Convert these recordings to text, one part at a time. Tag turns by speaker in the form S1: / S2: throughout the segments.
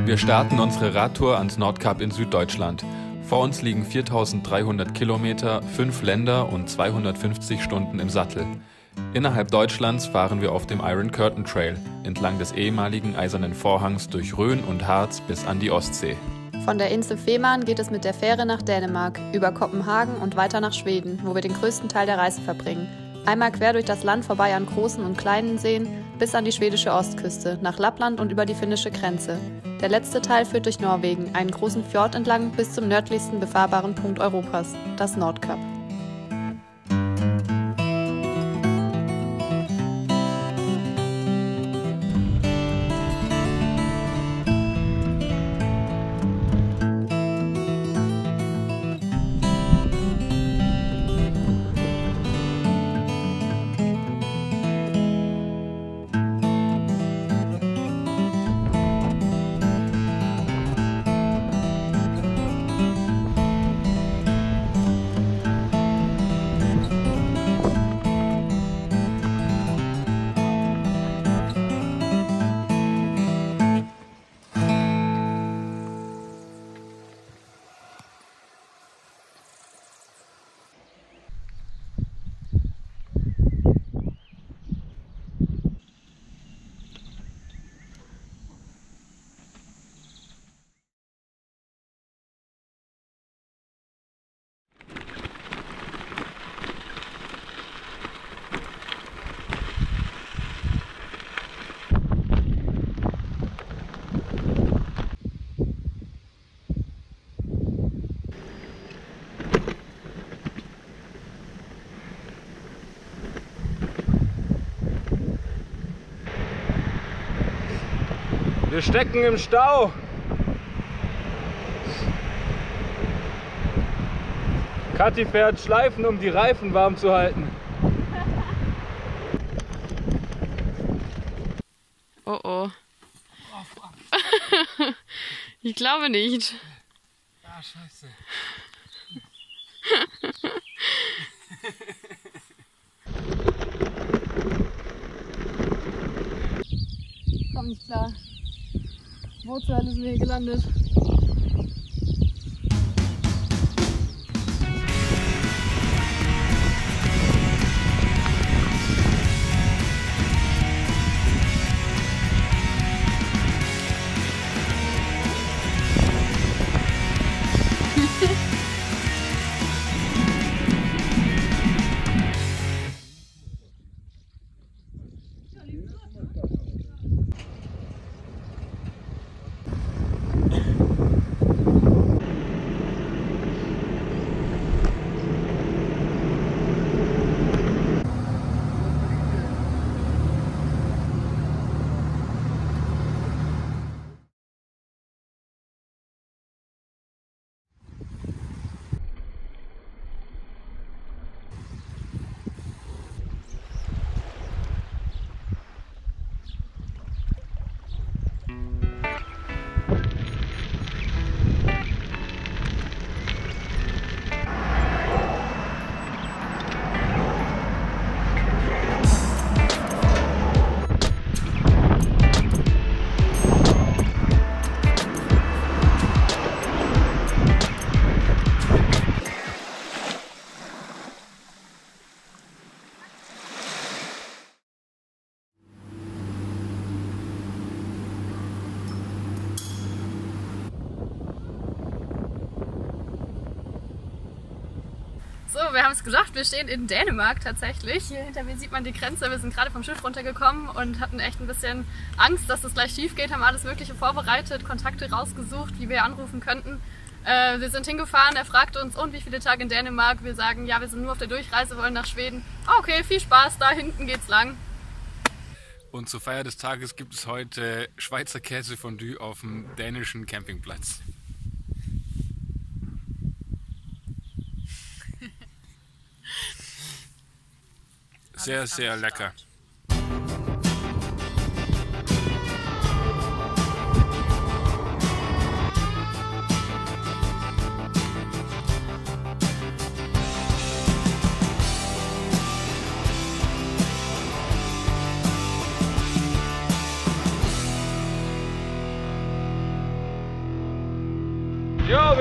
S1: Wir starten unsere Radtour ans Nordkap in Süddeutschland. Vor uns liegen 4300 Kilometer, 5 Länder und 250 Stunden im Sattel. Innerhalb Deutschlands fahren wir auf dem Iron Curtain Trail, entlang des ehemaligen Eisernen Vorhangs durch Rhön und Harz bis an die Ostsee.
S2: Von der Insel Fehmarn geht es mit der Fähre nach Dänemark, über Kopenhagen und weiter nach Schweden, wo wir den größten Teil der Reise verbringen. Einmal quer durch das Land vorbei an großen und kleinen Seen bis an die schwedische Ostküste, nach Lappland und über die finnische Grenze. Der letzte Teil führt durch Norwegen, einen großen Fjord entlang bis zum nördlichsten befahrbaren Punkt Europas, das Nordkap.
S3: Wir stecken im Stau. Kathi fährt Schleifen, um die Reifen warm zu halten.
S2: Oh oh. Ich glaube nicht.
S3: Ah, scheiße.
S2: Komm nicht klar. Wo zur Hölle sind wir hier gelandet? So, wir haben es gesagt, wir stehen in Dänemark tatsächlich. Hier hinter mir sieht man die Grenze. Wir sind gerade vom Schiff runtergekommen und hatten echt ein bisschen Angst, dass das gleich schief geht. Haben alles Mögliche vorbereitet, Kontakte rausgesucht, wie wir anrufen könnten. Wir sind hingefahren, er fragte uns, und wie viele Tage in Dänemark? Wir sagen, ja, wir sind nur auf der Durchreise, wollen nach Schweden. Okay, viel Spaß, da hinten geht's lang.
S1: Und zur Feier des Tages gibt es heute Schweizer Käsefondue auf dem dänischen Campingplatz. Sehr, sehr lecker.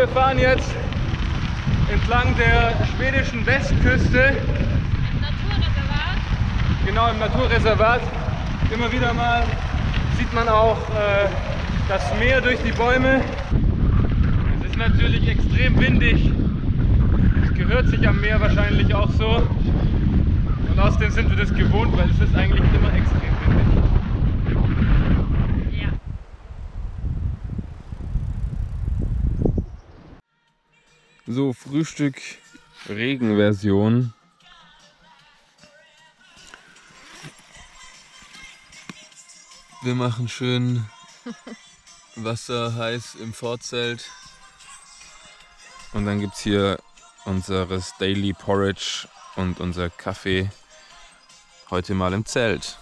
S3: wir fahren jetzt entlang der schwedischen Westküste.
S2: Im Naturreservat.
S3: Genau, im Naturreservat. Immer wieder mal sieht man auch das Meer durch die Bäume. Es ist natürlich extrem windig. Es gehört sich am Meer wahrscheinlich auch so. Und außerdem sind wir das gewohnt, weil es ist eigentlich immer extrem windig.
S2: Ja.
S3: So, Frühstück Regenversion. Wir machen schön Wasser heiß im Vorzelt. Und dann gibt es hier unseres Daily Porridge und unser Kaffee. Heute mal im Zelt.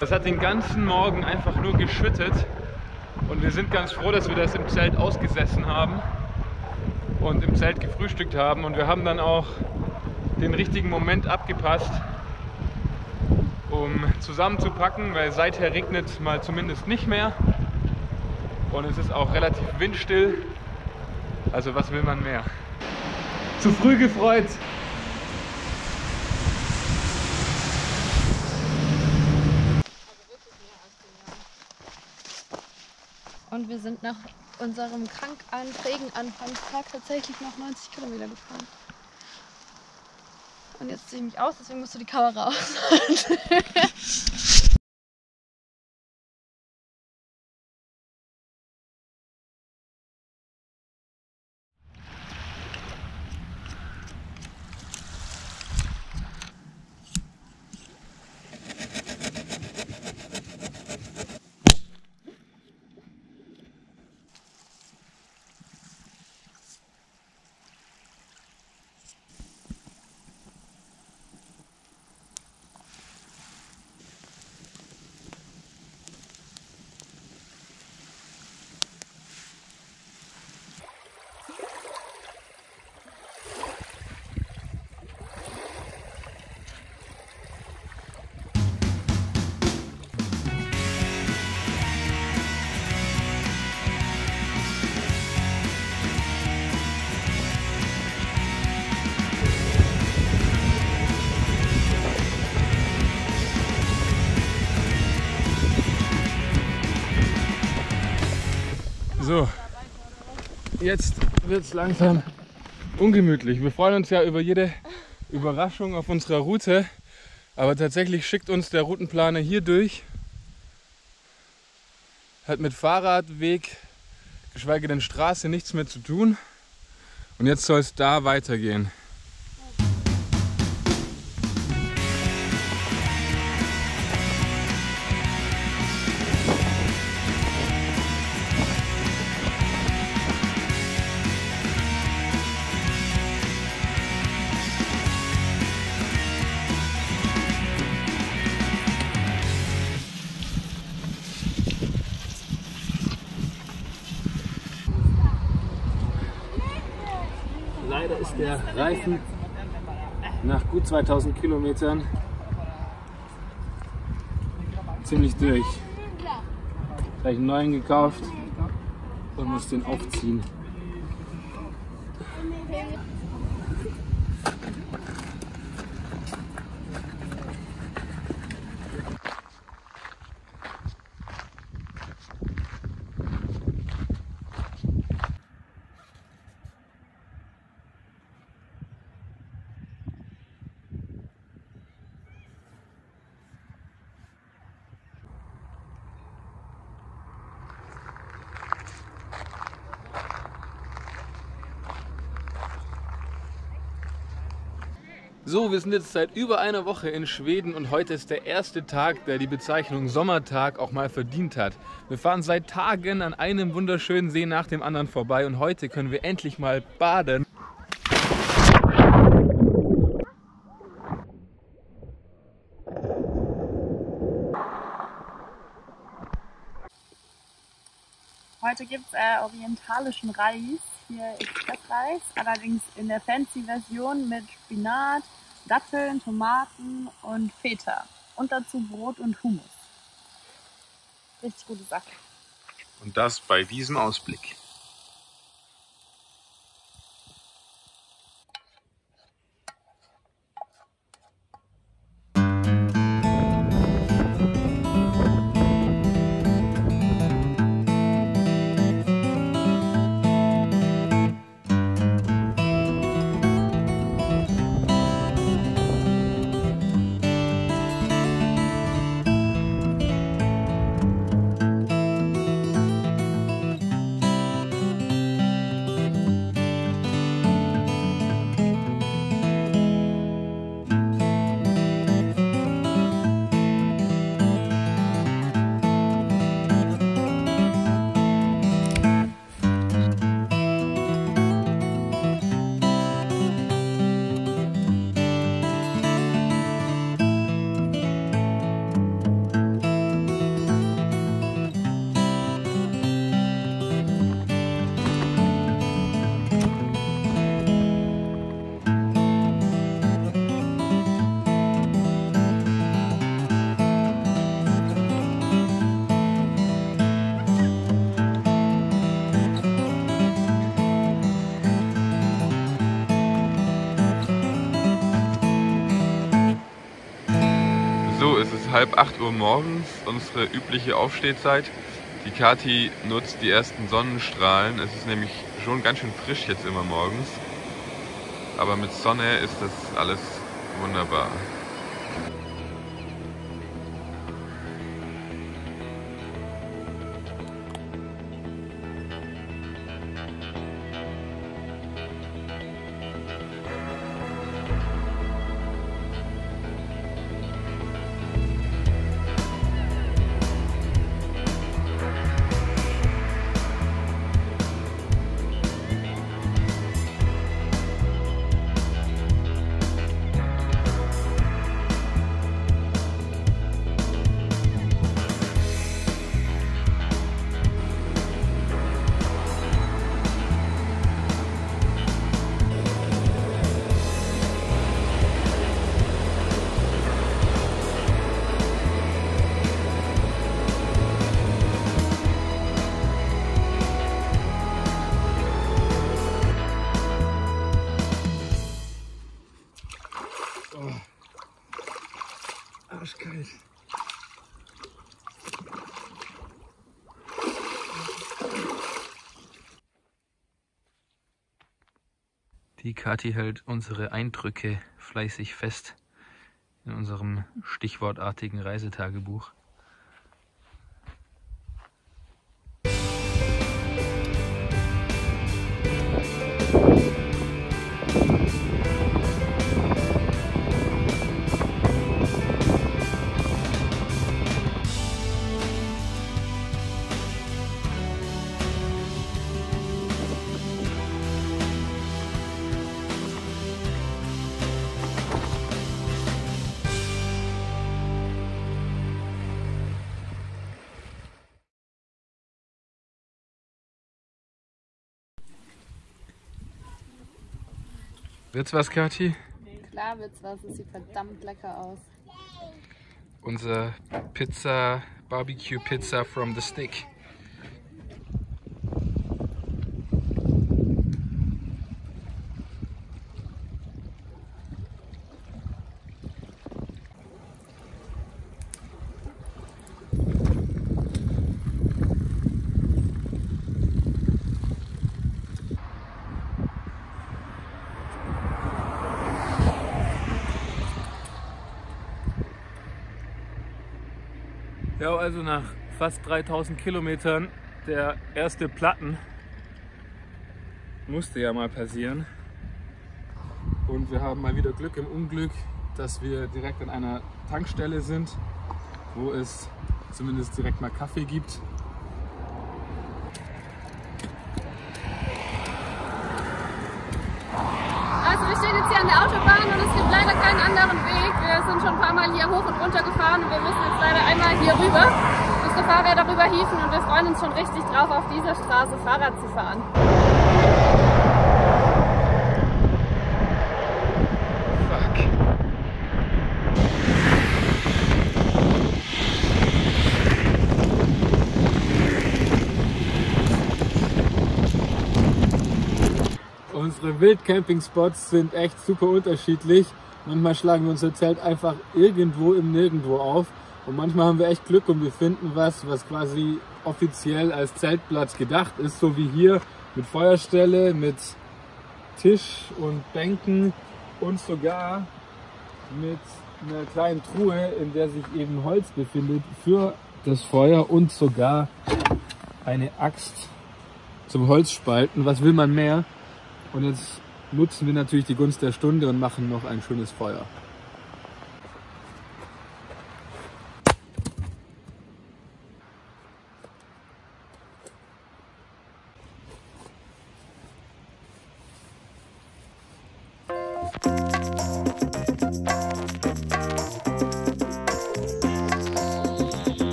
S3: Das hat den ganzen Morgen einfach nur geschüttet. Und wir sind ganz froh, dass wir das im Zelt ausgesessen haben und im Zelt gefrühstückt haben. Und wir haben dann auch den richtigen Moment abgepasst, um zusammenzupacken, weil seither regnet mal zumindest nicht mehr. Und es ist auch relativ windstill. Also was will man mehr? Zu früh gefreut!
S2: Und wir sind nach unserem Regenanfangstag tatsächlich noch 90 Kilometer gefahren. Und jetzt sehe ich mich aus, deswegen musst du die Kamera aushalten.
S3: So, jetzt wird es langsam ungemütlich. Wir freuen uns ja über jede Überraschung auf unserer Route, aber tatsächlich schickt uns der Routenplaner hier durch. Hat mit Fahrradweg, geschweige denn Straße, nichts mehr zu tun. Und jetzt soll es da weitergehen. Leider ist der Reifen nach gut 2000 Kilometern ziemlich durch. Gleich einen neuen gekauft und muss den aufziehen. So, wir sind jetzt seit über einer Woche in Schweden und heute ist der erste Tag, der die Bezeichnung Sommertag auch mal verdient hat. Wir fahren seit Tagen an einem wunderschönen See nach dem anderen vorbei und heute können wir endlich mal baden.
S2: Heute gibt es orientalischen Reis, hier Expressreis, allerdings in der Fancy-Version mit Spinat, Datteln, Tomaten und Feta und dazu Brot und Hummus. Richtig gute Sache.
S4: Und das bei diesem Ausblick.
S1: So, es ist 7:30 Uhr morgens, unsere übliche Aufstehzeit. Die Kathi nutzt die ersten Sonnenstrahlen. Es ist nämlich schon ganz schön frisch jetzt immer morgens. Aber mit Sonne ist das alles wunderbar.
S4: Arschkalt.
S1: Die Kathi hält unsere Eindrücke fleißig fest in unserem stichwortartigen Reisetagebuch. Wird's was, Kathi?
S2: Klar wird's was, es sieht verdammt lecker aus.
S1: Unser Pizza, Barbecue Pizza from the Stick.
S3: Ja, also nach fast 3000 Kilometern der erste Platten musste ja mal passieren. Und wir haben mal wieder Glück im Unglück, dass wir direkt an einer Tankstelle sind, wo es zumindest direkt mal Kaffee gibt.
S2: Also wir stehen jetzt hier an der Autobahn und es gibt leider keinen anderen Weg. Wir sind schon ein paar Mal hier hoch und runter gefahren und wir müssen jetzt leider einmal hier rüber. Unsere Fahrräder darüber hieven und wir freuen uns schon richtig drauf, auf dieser Straße Fahrrad zu fahren.
S1: Fuck.
S3: Unsere Wildcamping-Spots sind echt super unterschiedlich. Manchmal schlagen wir unser Zelt einfach irgendwo im Nirgendwo auf. Und manchmal haben wir echt Glück und wir finden was quasi offiziell als Zeltplatz gedacht ist. So wie hier mit Feuerstelle, mit Tisch und Bänken und sogar mit einer kleinen Truhe, in der sich eben Holz befindet für das Feuer und sogar eine Axt zum Holzspalten. Was will man mehr? Und jetzt nutzen wir natürlich die Gunst der Stunde und machen noch ein schönes Feuer.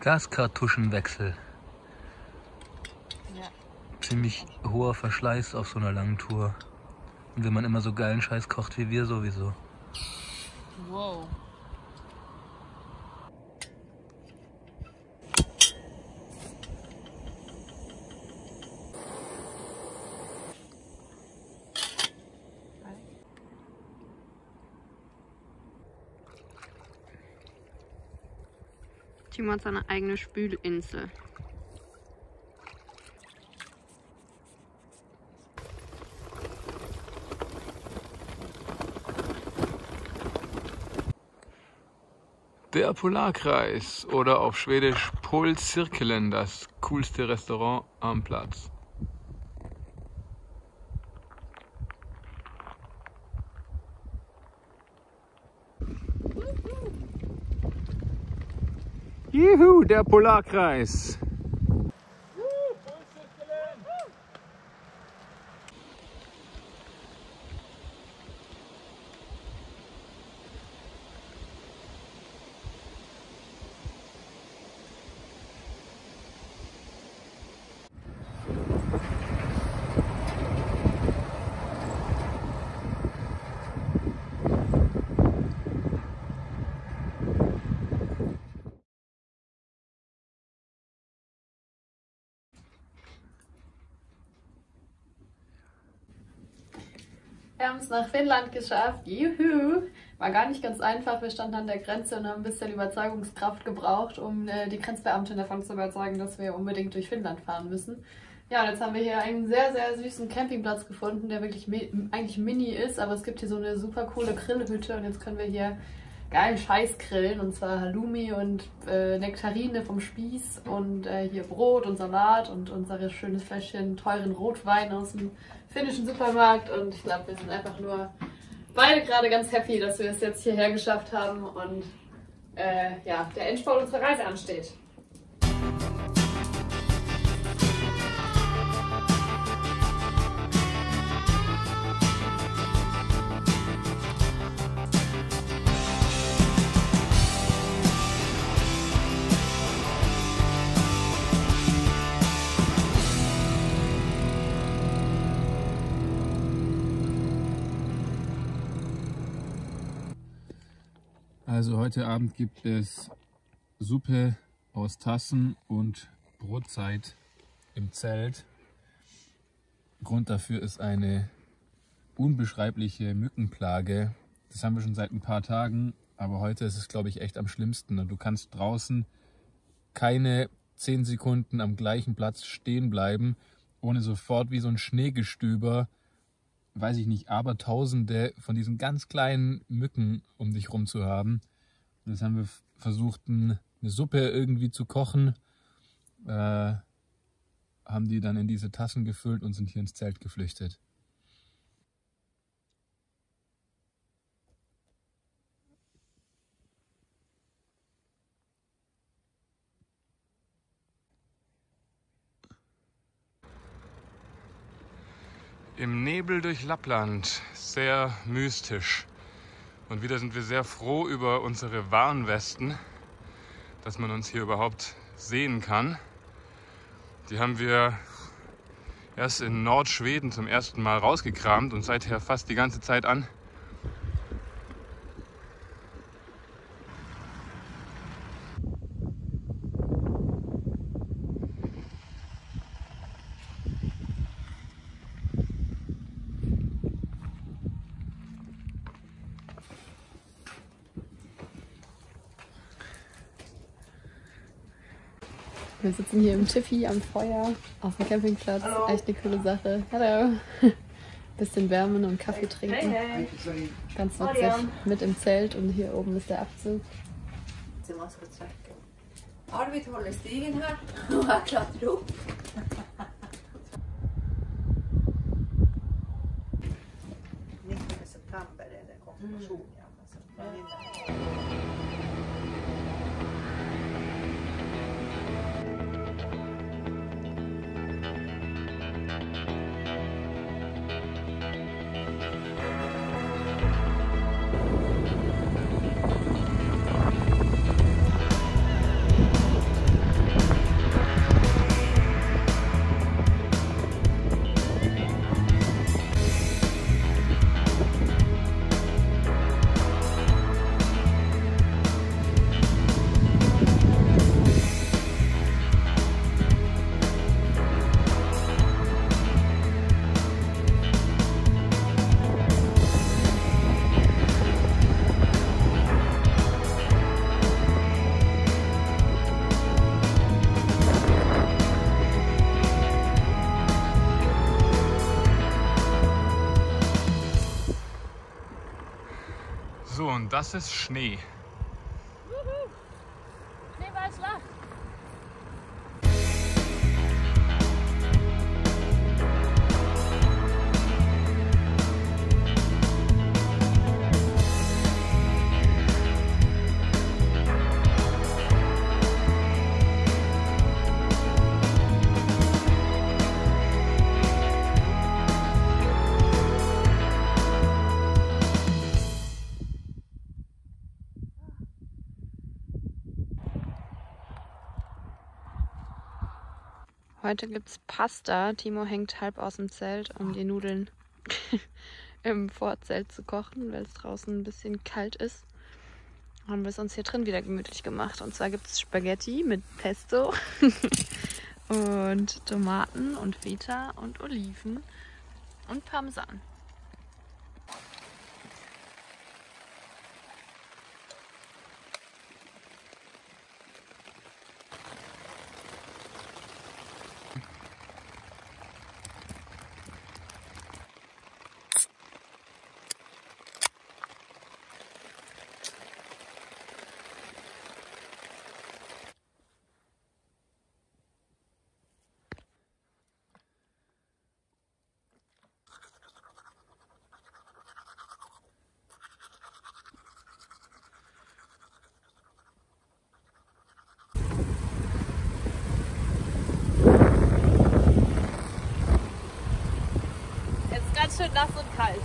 S5: Gaskartuschenwechsel.
S2: Ja.
S5: Ziemlich hoher Verschleiß auf so einer langen Tour. Und wenn man immer so geilen Scheiß kocht wie wir sowieso.
S2: Wow. Timo hat seine eigene Spülinsel.
S1: Der Polarkreis oder auf Schwedisch Polcirkelen, das coolste Restaurant am Platz. Juhu, der Polarkreis.
S2: Wir haben es nach Finnland geschafft. Juhu! War gar nicht ganz einfach. Wir standen an der Grenze und haben ein bisschen Überzeugungskraft gebraucht, um die Grenzbeamtin davon zu überzeugen, dass wir unbedingt durch Finnland fahren müssen. Ja, und jetzt haben wir hier einen sehr, sehr süßen Campingplatz gefunden, der wirklich eigentlich mini ist, aber es gibt hier so eine super coole Grillhütte und jetzt können wir hier geilen Scheiß grillen, und zwar Halloumi und Nektarine vom Spieß und hier Brot und Salat und unser schönes Fläschchen teuren Rotwein aus dem finnischen Supermarkt, und ich glaube, wir sind einfach nur beide gerade ganz happy, dass wir es jetzt hierher geschafft haben und ja, der Endspurt unserer Reise ansteht.
S1: Also heute Abend gibt es Suppe aus Tassen und Brotzeit im Zelt. Grund dafür ist eine unbeschreibliche Mückenplage. Das haben wir schon seit ein paar Tagen, aber heute ist es, glaube ich, echt am schlimmsten. Und du kannst draußen keine 10 Sekunden am gleichen Platz stehen bleiben, ohne sofort wie so ein Schneegestöber, weiß ich nicht, aber Tausende von diesen ganz kleinen Mücken um dich rum zu haben. Und jetzt haben wir versucht, eine Suppe irgendwie zu kochen, haben die dann in diese Tassen gefüllt und sind hier ins Zelt geflüchtet.
S3: Im Nebel durch Lappland, sehr mystisch. Und wieder sind wir sehr froh über unsere Warnwesten, dass man uns hier überhaupt sehen kann. Die haben wir erst in Nordschweden zum ersten Mal rausgekramt und seither fast die ganze Zeit an.
S2: Wir sitzen hier im Tiffy am Feuer auf dem Campingplatz. Hallo. Echt eine coole Sache. Hallo. Bisschen wärmen und Kaffee trinken. Hey, hey. Ganz witzig. Mit im Zelt und hier oben ist der Abzug.
S6: Arvid håller stigen här och jag klättrar upp. September är det konfirmation.
S3: So, und das ist Schnee.
S2: Schneeballschlacht. Heute gibt's Pasta. Timo hängt halb aus dem Zelt, um die Nudeln im Vorzelt zu kochen, weil es draußen ein bisschen kalt ist. Haben wir es uns hier drin wieder gemütlich gemacht. Und zwar gibt es Spaghetti mit Pesto und Tomaten und Feta und Oliven und Parmesan. Schön nass und kalt.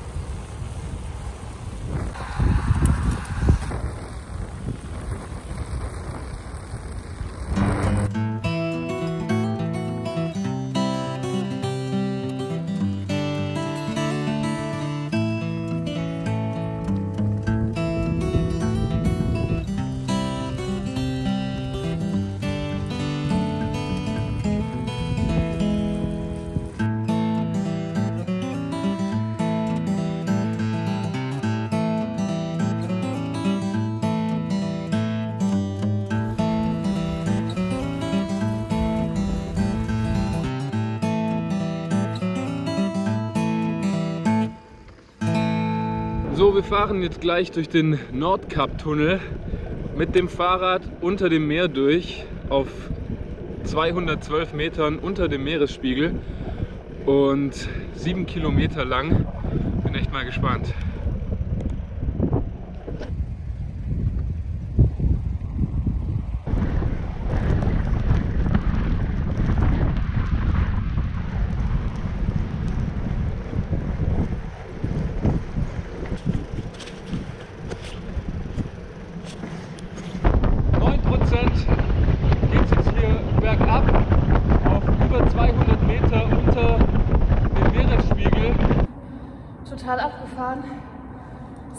S3: So, wir fahren jetzt gleich durch den Nordkap-Tunnel mit dem Fahrrad unter dem Meer durch auf 212 Metern unter dem Meeresspiegel und 7 Kilometer lang. Bin echt mal gespannt.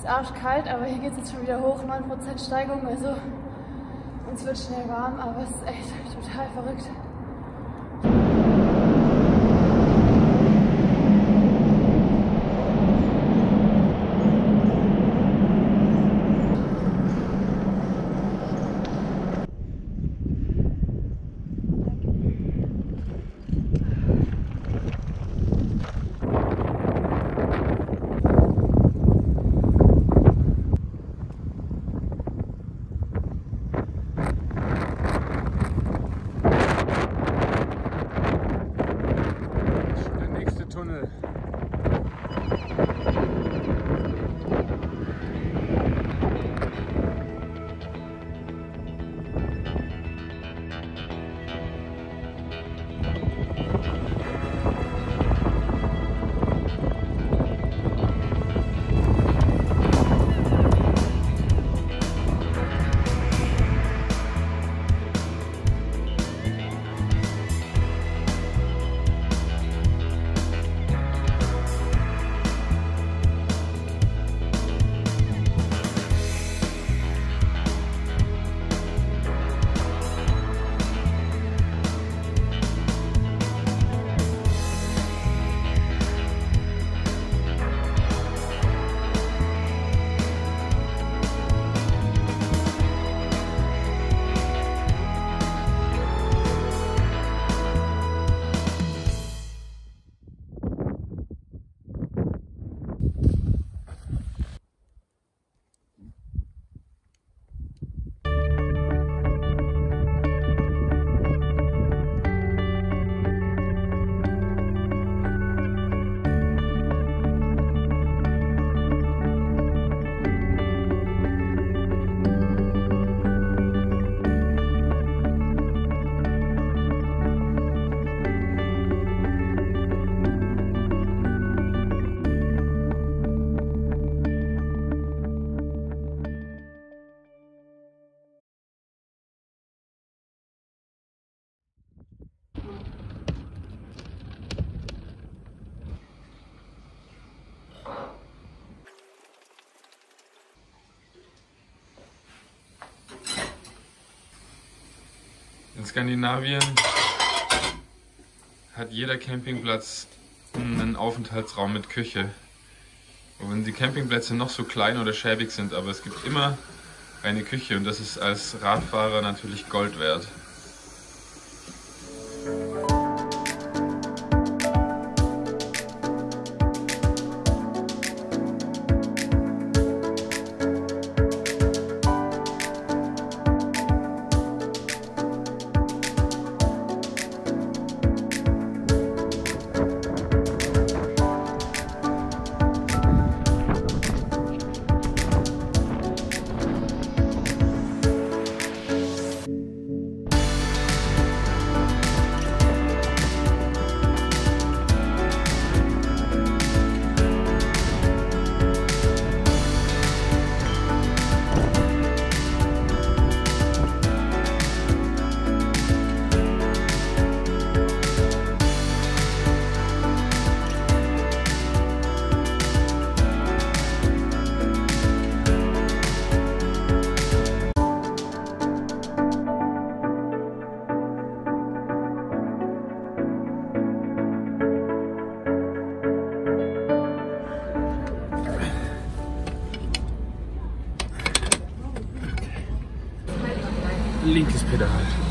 S2: ist arschkalt, aber hier geht es jetzt schon wieder hoch, 9% Steigung, also uns wird schnell warm, aber es ist echt total verrückt.
S3: Tunnel.
S1: In Skandinavien hat jeder Campingplatz einen Aufenthaltsraum mit Küche. Und wenn die Campingplätze noch so klein oder schäbig sind, aber es gibt immer eine Küche und das ist als Radfahrer natürlich Gold wert.
S3: Linkes Pedal.